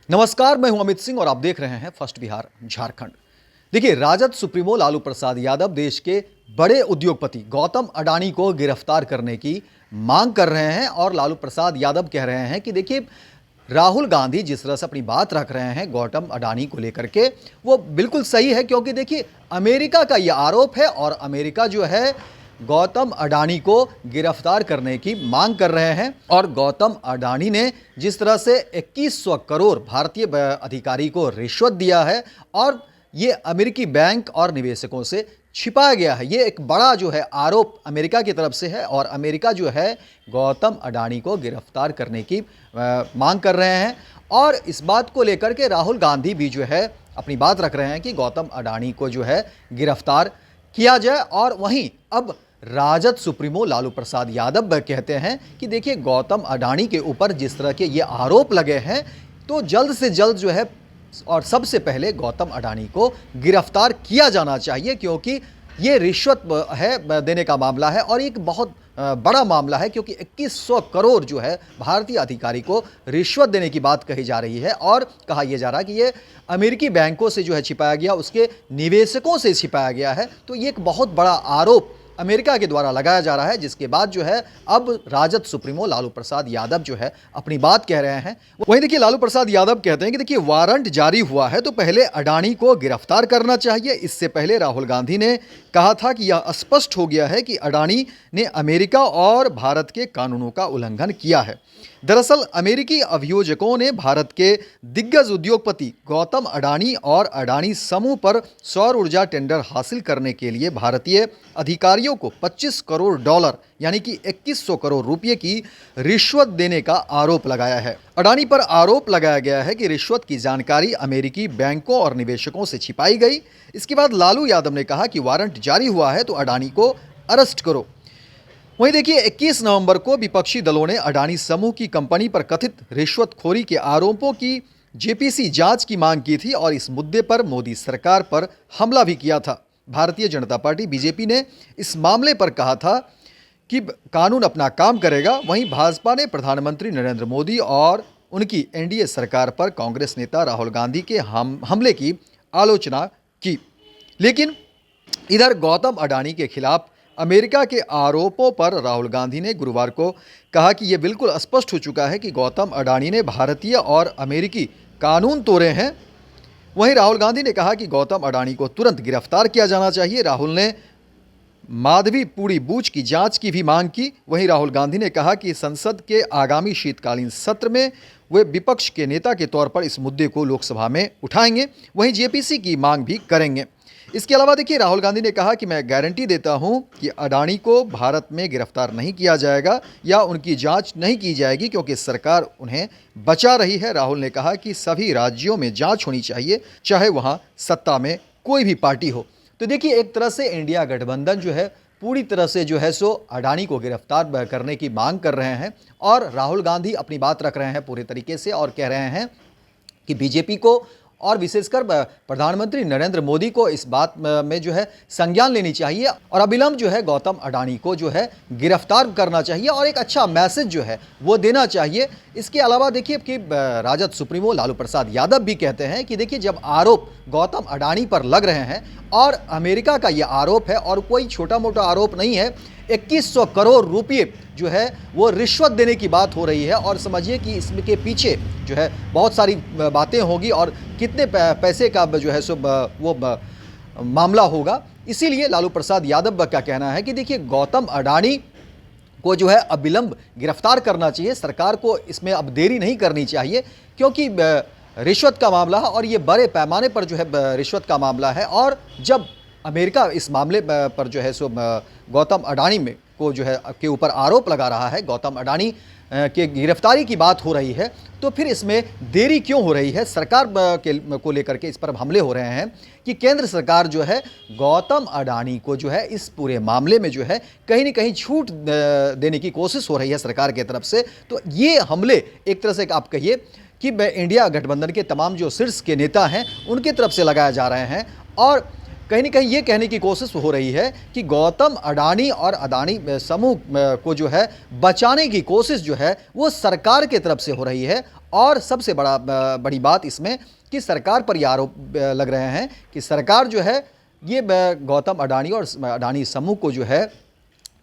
नमस्कार, मैं हूं अमित सिंह और आप देख रहे हैं फर्स्ट बिहार झारखंड। देखिए, राजद सुप्रीमो लालू प्रसाद यादव देश के बड़े उद्योगपति गौतम अडानी को गिरफ्तार करने की मांग कर रहे हैं और लालू प्रसाद यादव कह रहे हैं कि देखिए, राहुल गांधी जिस तरह से अपनी बात रख रहे हैं गौतम अडानी को लेकर के, वो बिल्कुल सही है। क्योंकि देखिए, अमेरिका का यह आरोप है और अमेरिका जो है गौतम अडानी को गिरफ्तार करने की मांग कर रहे हैं। और गौतम अडानी ने जिस तरह से 2100 करोड़ भारतीय अधिकारी को रिश्वत दिया है और ये अमेरिकी बैंक और निवेशकों से छिपाया गया है, ये एक बड़ा जो है आरोप अमेरिका की तरफ से है और अमेरिका जो है गौतम अडानी को गिरफ्तार करने की मांग कर रहे हैं। और इस बात को लेकर के राहुल गांधी भी जो है अपनी बात रख रहे हैं कि गौतम अडानी को जो है गिरफ्तार किया जाए। और वहीं अब राजद सुप्रीमो लालू प्रसाद यादव कहते हैं कि देखिए, गौतम अडानी के ऊपर जिस तरह के ये आरोप लगे हैं, तो जल्द से जल्द जो है और सबसे पहले गौतम अडानी को गिरफ्तार किया जाना चाहिए। क्योंकि ये रिश्वत है देने का मामला है और एक बहुत बड़ा मामला है। क्योंकि 2100 करोड़ जो है भारतीय अधिकारी को रिश्वत देने की बात कही जा रही है और कहा यह जा रहा है कि ये अमेरिकी बैंकों से जो है छिपाया गया, उसके निवेशकों से छिपाया गया है। तो ये एक बहुत बड़ा आरोप अमेरिका के द्वारा लगाया जा रहा है, जिसके बाद जो है अब राजद सुप्रीमो लालू प्रसाद यादव जो है अपनी बात कह रहे हैं। वहीं देखिए, लालू प्रसाद यादव कहते हैं कि देखिए, वारंट जारी हुआ है तो पहले अडानी को गिरफ्तार करना चाहिए। इससे पहले राहुल गांधी ने कहा था कि यह स्पष्ट हो गया है कि अडानी ने अमेरिका और भारत के कानूनों का उल्लंघन किया है। दरअसल अमेरिकी अभियोजकों ने भारत के दिग्गज उद्योगपति गौतम अडानी और अडानी समूह पर सौर ऊर्जा टेंडर हासिल करने के लिए भारतीय अधिकारियों को 25 करोड़ डॉलर यानी कि 2100 करोड़ रुपए की रिश्वत देने का आरोप लगाया है। अडानी पर आरोप लगाया गया है कि रिश्वत की जानकारी अमेरिकी बैंकों और निवेशकों से छिपाई गई। इसके बाद लालू यादव ने कहा कि वारंट जारी हुआ है तो अडानी को अरेस्ट करो। वहीं देखिए, 21 नवंबर को विपक्षी दलों ने अडानी समूह की कंपनी पर कथित रिश्वतखोरी के आरोपों की जेपीसी जांच की मांग की थी और इस मुद्दे पर मोदी सरकार पर हमला भी किया था। भारतीय जनता पार्टी बीजेपी ने इस मामले पर कहा था कि कानून अपना काम करेगा। वहीं भाजपा ने प्रधानमंत्री नरेंद्र मोदी और उनकी एनडीए सरकार पर कांग्रेस नेता राहुल गांधी के हमले की आलोचना की। लेकिन इधर गौतम अडानी के खिलाफ अमेरिका के आरोपों पर राहुल गांधी ने गुरुवार को कहा कि यह बिल्कुल स्पष्ट हो चुका है कि गौतम अडानी ने भारतीय और अमेरिकी कानून तोड़े हैं। वहीं राहुल गांधी ने कहा कि गौतम अडानी को तुरंत गिरफ्तार किया जाना चाहिए। राहुल ने माधवीपुरी बूच की जांच की भी मांग की। वहीं राहुल गांधी ने कहा कि संसद के आगामी शीतकालीन सत्र में वे विपक्ष के नेता के तौर पर इस मुद्दे को लोकसभा में उठाएंगे। वहीं जेपीसी की मांग भी करेंगे। इसके अलावा देखिए, राहुल गांधी ने कहा कि मैं गारंटी देता हूं कि अडानी को भारत में गिरफ्तार नहीं किया जाएगा या उनकी जांच नहीं की जाएगी क्योंकि सरकार उन्हें बचा रही है। राहुल ने कहा कि सभी राज्यों में जांच होनी चाहिए, चाहे वहां सत्ता में कोई भी पार्टी हो। तो देखिए, एक तरह से इंडिया गठबंधन जो है पूरी तरह से जो है सो अडानी को गिरफ्तार करने की मांग कर रहे हैं और राहुल गांधी अपनी बात रख रहे हैं पूरे तरीके से और कह रहे हैं कि बीजेपी को और विशेषकर प्रधानमंत्री नरेंद्र मोदी को इस बात में जो है संज्ञान लेनी चाहिए और अविलंब जो है गौतम अडानी को जो है गिरफ्तार करना चाहिए और एक अच्छा मैसेज जो है वो देना चाहिए। इसके अलावा देखिए कि राजद सुप्रीमो लालू प्रसाद यादव भी कहते हैं कि देखिए, जब आरोप गौतम अडानी पर लग रहे हैं और अमेरिका का ये आरोप है और कोई छोटा मोटा आरोप नहीं है, 2100 करोड़ रुपये जो है वो रिश्वत देने की बात हो रही है और समझिए कि इसके पीछे जो है बहुत सारी बातें होगी और कितने पैसे का जो है सो वो मामला होगा। इसीलिए लालू प्रसाद यादव का कहना है कि देखिए, गौतम अडानी को जो है अविलंब गिरफ्तार करना चाहिए। सरकार को इसमें अब देरी नहीं करनी चाहिए क्योंकि रिश्वत का मामला है और ये बड़े पैमाने पर जो है रिश्वत का मामला है। और जब अमेरिका इस मामले पर जो है सो गौतम अडानी में को जो है के ऊपर आरोप लगा रहा है, गौतम अडानी के गिरफ्तारी की बात हो रही है, तो फिर इसमें देरी क्यों हो रही है? सरकार को लेकर के इस पर हमले हो रहे हैं कि केंद्र सरकार जो है गौतम अडानी को जो है इस पूरे मामले में जो है कहीं न कहीं छूट देने की कोशिश हो रही है सरकार की तरफ से। तो ये हमले एक तरह से आप कहिए कि इंडिया गठबंधन के तमाम जो शीर्ष के नेता हैं उनकी तरफ से लगाए जा रहे हैं और कहीं न कहीं ये कहने की कोशिश हो रही है कि गौतम अडानी और अडानी समूह को जो है बचाने की कोशिश जो है वो सरकार की तरफ से हो रही है और सबसे बड़ी बात इसमें कि सरकार पर ये आरोप लग रहे हैं कि सरकार जो है ये गौतम अडानी और अडानी समूह को जो है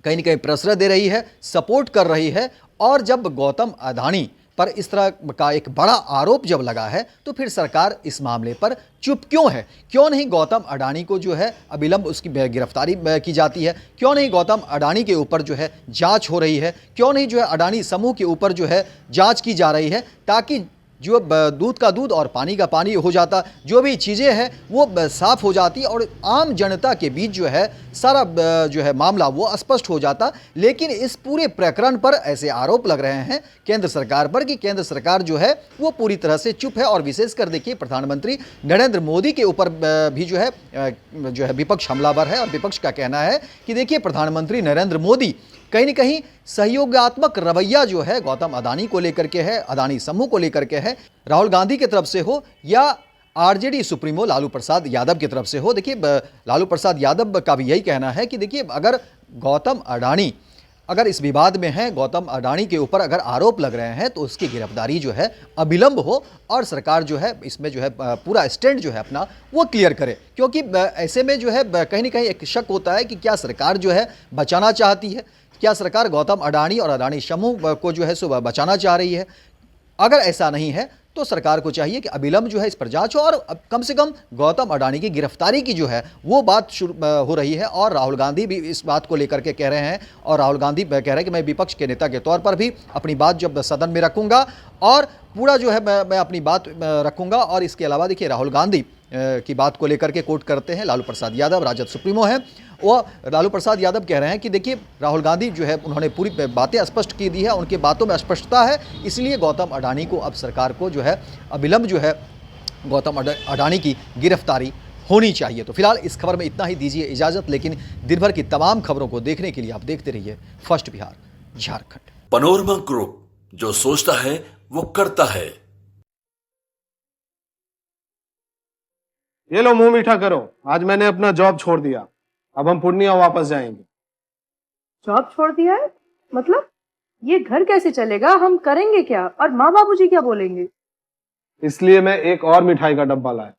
कहीं ना कहीं प्रश्रय दे रही है, सपोर्ट कर रही है। और जब गौतम अडानी पर इस तरह का एक बड़ा आरोप जब लगा है तो फिर सरकार इस मामले पर चुप क्यों है? क्यों नहीं गौतम अडानी को जो है अविलंब उसकी गिरफ्तारी की जाती है? क्यों नहीं गौतम अडानी के ऊपर जो है जांच हो रही है? क्यों नहीं जो है अडानी समूह के ऊपर जो है जांच की जा रही है, ताकि जो दूध का दूध और पानी का पानी हो जाता, जो भी चीज़ें हैं वो साफ हो जाती और आम जनता के बीच जो है सारा जो है मामला वो स्पष्ट हो जाता। लेकिन इस पूरे प्रकरण पर ऐसे आरोप लग रहे हैं केंद्र सरकार पर कि केंद्र सरकार जो है वो पूरी तरह से चुप है। और विशेषकर देखिए प्रधानमंत्री नरेंद्र मोदी के ऊपर भी जो है विपक्ष हमलावर है। और विपक्ष का कहना है कि देखिए प्रधानमंत्री नरेंद्र मोदी कहीं न कहीं सहयोगात्मक रवैया जो है गौतम अडानी को लेकर के है, अडानी समूह को लेकर के है, राहुल गांधी की तरफ से हो या आरजेडी सुप्रीमो लालू प्रसाद यादव की तरफ से हो। देखिए लालू प्रसाद यादव का भी यही कहना है कि देखिए अगर गौतम अडानी अगर इस विवाद में है, गौतम अडानी के ऊपर अगर आरोप लग रहे हैं तो उसकी गिरफ्तारी जो है अविलंब हो और सरकार जो है इसमें जो है पूरा स्टैंड जो है अपना वो क्लियर करे। क्योंकि ऐसे में जो है कहीं ना कहीं एक शक होता है कि क्या सरकार जो है बचाना चाहती है, क्या सरकार गौतम अडानी और अडानी समूह को जो है सो बचाना चाह रही है? अगर ऐसा नहीं है तो सरकार को चाहिए कि अविलंब जो है इस पर जांच हो और कम से कम गौतम अडानी की गिरफ्तारी की जो है वो बात शुरू हो रही है। और राहुल गांधी भी इस बात को लेकर के कह रहे हैं और राहुल गांधी कह रहे हैं कि मैं विपक्ष के नेता के तौर पर भी अपनी बात जब सदन में रखूंगा और पूरा जो है मैं अपनी बात रखूंगा। और इसके अलावा देखिए राहुल गांधी की बात को लेकर के कोट करते हैं लालू प्रसाद यादव, राजद सुप्रीमो हैं, वो लालू प्रसाद यादव कह रहे हैं कि देखिए राहुल गांधी जो है उन्होंने पूरी बातें स्पष्ट की दी है, उनकी बातों में स्पष्टता है, इसलिए गौतम अडानी को अब सरकार को जो है अविलंब जो है गौतम अडानी की गिरफ्तारी होनी चाहिए। तो फिलहाल इस खबर में इतना ही, दीजिए इजाजत। लेकिन दिन भर की तमाम खबरों को देखने के लिए आप देखते रहिए first Bihar Jharkhand. Panorama group, जो सोचता है वो करता है। ये लो मुंह मीठा करो, आज मैंने अपना जॉब छोड़ दिया, अब हम पूर्णिया वापस जाएंगे। जॉब छोड़ दिया है? मतलब ये घर कैसे चलेगा? हम करेंगे क्या? और माँ बाबूजी क्या बोलेंगे? इसलिए मैं एक और मिठाई का डब्बा लाया,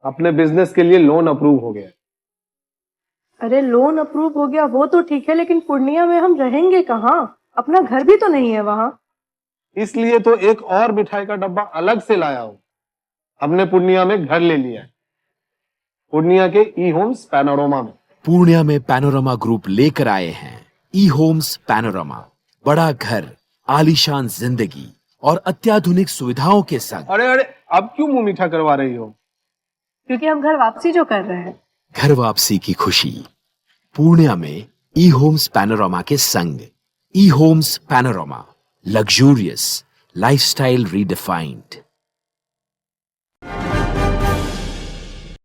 अपने बिजनेस के लिए लोन अप्रूव हो गया। अरे लोन अप्रूव हो गया वो तो ठीक है, लेकिन पूर्णिया में हम रहेंगे कहाँ? अपना घर भी तो नहीं है वहाँ। इसलिए तो एक और मिठाई का डब्बा अलग से लाया हूँ। हमने पूर्णिया में घर ले लिया है, पूर्णिया के ई होम्स पैनोरमा में। पूर्णिया में पैनोरमा ग्रुप लेकर आए हैं ई होम्स पैनोरमा। बड़ा घर, आलीशान जिंदगी और अत्याधुनिक सुविधाओं के संग। अरे अरे, अब क्यों मुंह मीठा करवा रही हो? क्योंकि हम घर वापसी जो कर रहे हैं। घर वापसी की खुशी पूर्णिया में ई होम्स पैनोरमा के संग। E homes panorama, luxurious lifestyle redefined.